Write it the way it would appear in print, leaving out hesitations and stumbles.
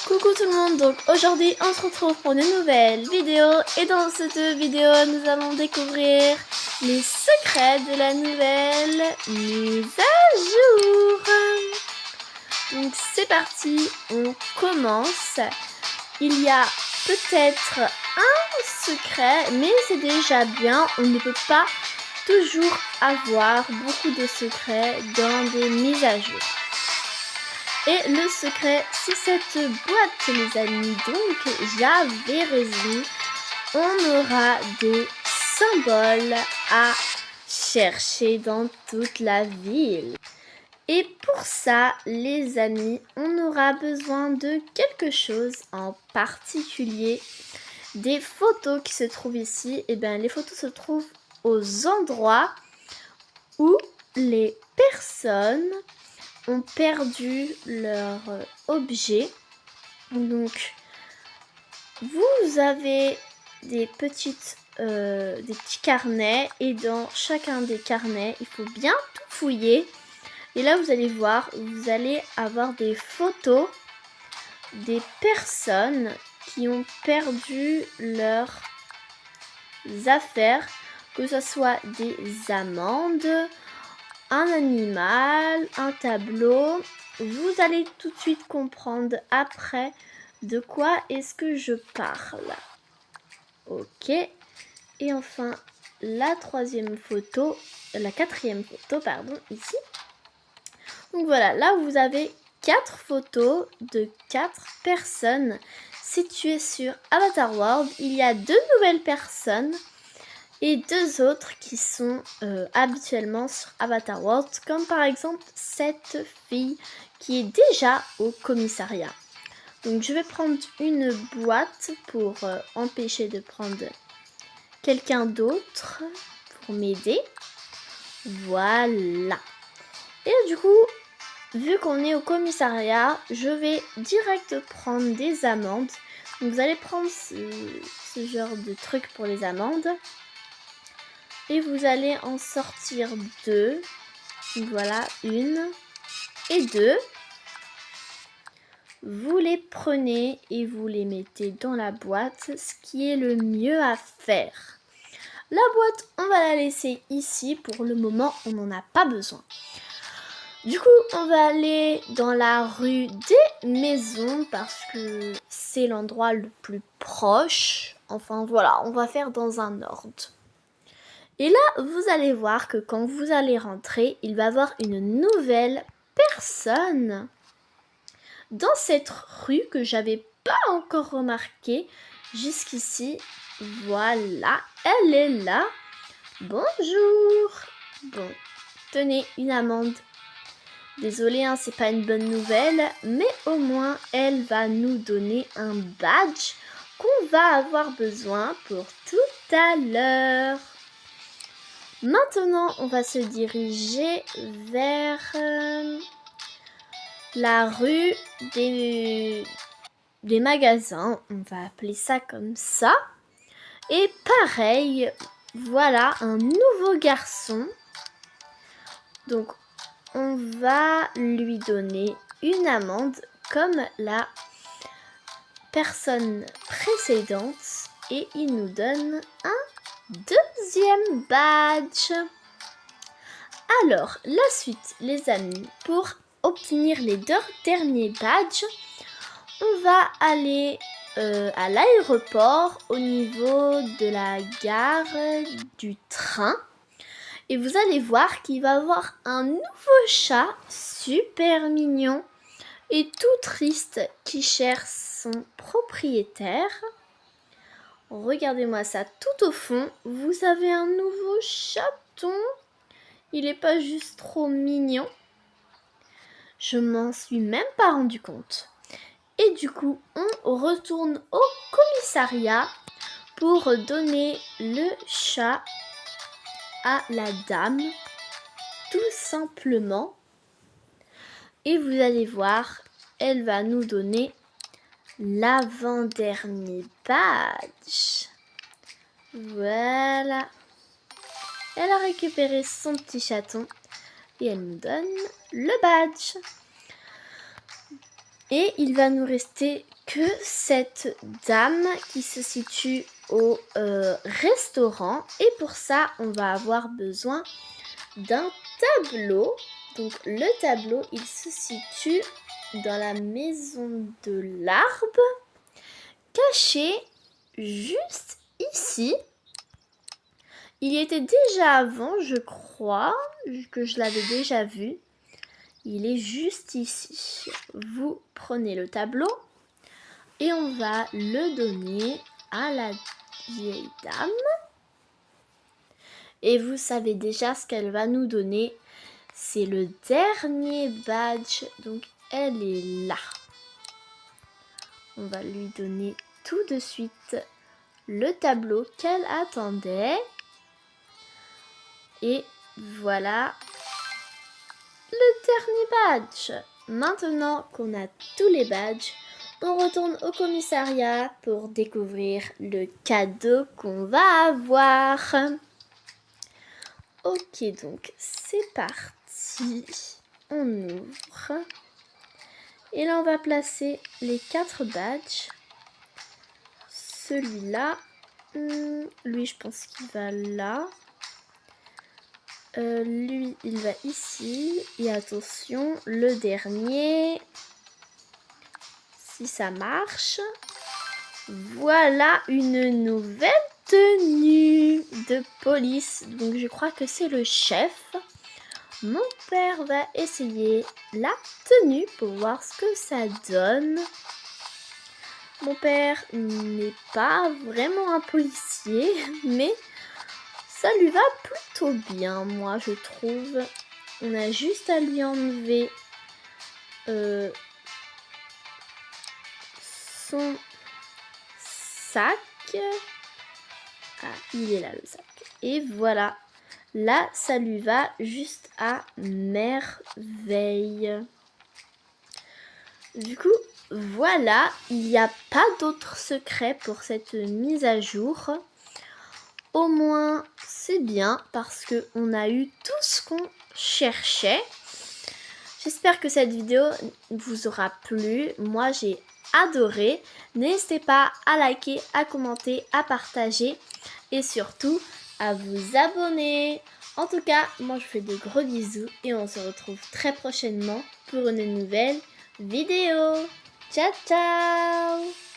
Coucou tout le monde, donc aujourd'hui on se retrouve pour une nouvelle vidéo et dans cette vidéo nous allons découvrir les secrets de la nouvelle mise à jour. Donc c'est parti, on commence. Il y a peut-être un secret mais c'est déjà bien, on ne peut pas toujours avoir beaucoup de secrets dans des mises à jour. Et le secret, c'est cette boîte les amis, donc j'avais raison, on aura des symboles à chercher dans toute la ville. Et pour ça les amis, on aura besoin de quelque chose en particulier, des photos qui se trouvent ici. Et bien les photos se trouvent aux endroits où les personnes ont perdu leur objet. Donc vous avez des petits carnets et dans chacun des carnets il faut bien tout fouiller et là vous allez voir, vous allez avoir des photos des personnes qui ont perdu leurs affaires, que ce soit des amendes, un animal, un tableau. Vous allez tout de suite comprendre après de quoi est-ce que je parle. Ok. Et enfin, la quatrième photo, ici. Donc voilà, là vous avez 4 photos de 4 personnes situées sur Avatar World. Il y a 2 nouvelles personnes et 2 autres qui sont habituellement sur Avatar World, comme par exemple cette fille qui est déjà au commissariat. Donc je vais prendre une boîte pour empêcher de prendre quelqu'un d'autre pour m'aider. Voilà. Et du coup, vu qu'on est au commissariat, je vais direct prendre des amendes. Donc vous allez prendre ce genre de truc pour les amendes. Et vous allez en sortir 2. Voilà, 1 et 2. Vous les prenez et vous les mettez dans la boîte, ce qui est le mieux à faire. La boîte, on va la laisser ici. Pour le moment, on n'en a pas besoin. Du coup, on va aller dans la rue des maisons parce que c'est l'endroit le plus proche. Enfin voilà, on va faire dans un ordre. Et là, vous allez voir que quand vous allez rentrer, il va y avoir une nouvelle personne dans cette rue que j'avais pas encore remarqué jusqu'ici. Voilà, elle est là. Bonjour. Bon, tenez une amende. Désolée, hein, c'est pas une bonne nouvelle, mais au moins elle va nous donner un badge qu'on va avoir besoin pour tout à l'heure. Maintenant, on va se diriger vers la rue des magasins. On va appeler ça comme ça. Et pareil, voilà un nouveau garçon. Donc, on va lui donner une amende comme la personne précédente. Et il nous donne un deuxième badge. Alors, la suite, les amis, pour obtenir les 2 derniers badges, on va aller à l'aéroport au niveau de la gare du train. Et vous allez voir qu'il va y avoir un nouveau chat super mignon et tout triste qui cherche son propriétaire. Regardez-moi ça, tout au fond, vous avez un nouveau chaton. Il n'est pas juste trop mignon. Je m'en suis même pas rendu compte. Et du coup, on retourne au commissariat pour donner le chat à la dame, tout simplement. Et vous allez voir, elle va nous donner l'avant-dernier badge. Voilà. Elle a récupéré son petit chaton et elle nous donne le badge. Et il va nous rester que cette dame qui se situe au restaurant. Et pour ça, on va avoir besoin d'un tableau. Donc le tableau, il se situe dans la maison de l'arbre, caché juste ici. Il y était déjà avant, je crois, que je l'avais déjà vu. Il est juste ici. Vous prenez le tableau et on va le donner à la vieille dame. Et vous savez déjà ce qu'elle va nous donner. C'est le dernier badge. Donc elle est là. On va lui donner tout de suite le tableau qu'elle attendait. Et voilà le dernier badge. Maintenant qu'on a tous les badges, on retourne au commissariat pour découvrir le cadeau qu'on va avoir. Ok, donc c'est parti. On ouvre. Et là, on va placer les 4 badges. Celui-là, lui, je pense qu'il va là. Lui, il va ici. Et attention, le dernier, si ça marche, voilà une nouvelle tenue de police. Donc, je crois que c'est le chef. Mon père va essayer la tenue pour voir ce que ça donne. Mon père n'est pas vraiment un policier, mais ça lui va plutôt bien, moi je trouve. On a juste à lui enlever son sac. Ah, il est là le sac. Et voilà. Là, ça lui va juste à merveille. Du coup, voilà, il n'y a pas d'autre secret pour cette mise à jour. Au moins, c'est bien parce qu'on a eu tout ce qu'on cherchait. J'espère que cette vidéo vous aura plu. Moi, j'ai adoré. N'hésitez pas à liker, à commenter, à partager et surtout à vous abonner. En tout cas, moi je vous fais de gros bisous et on se retrouve très prochainement pour une nouvelle vidéo. Ciao ciao!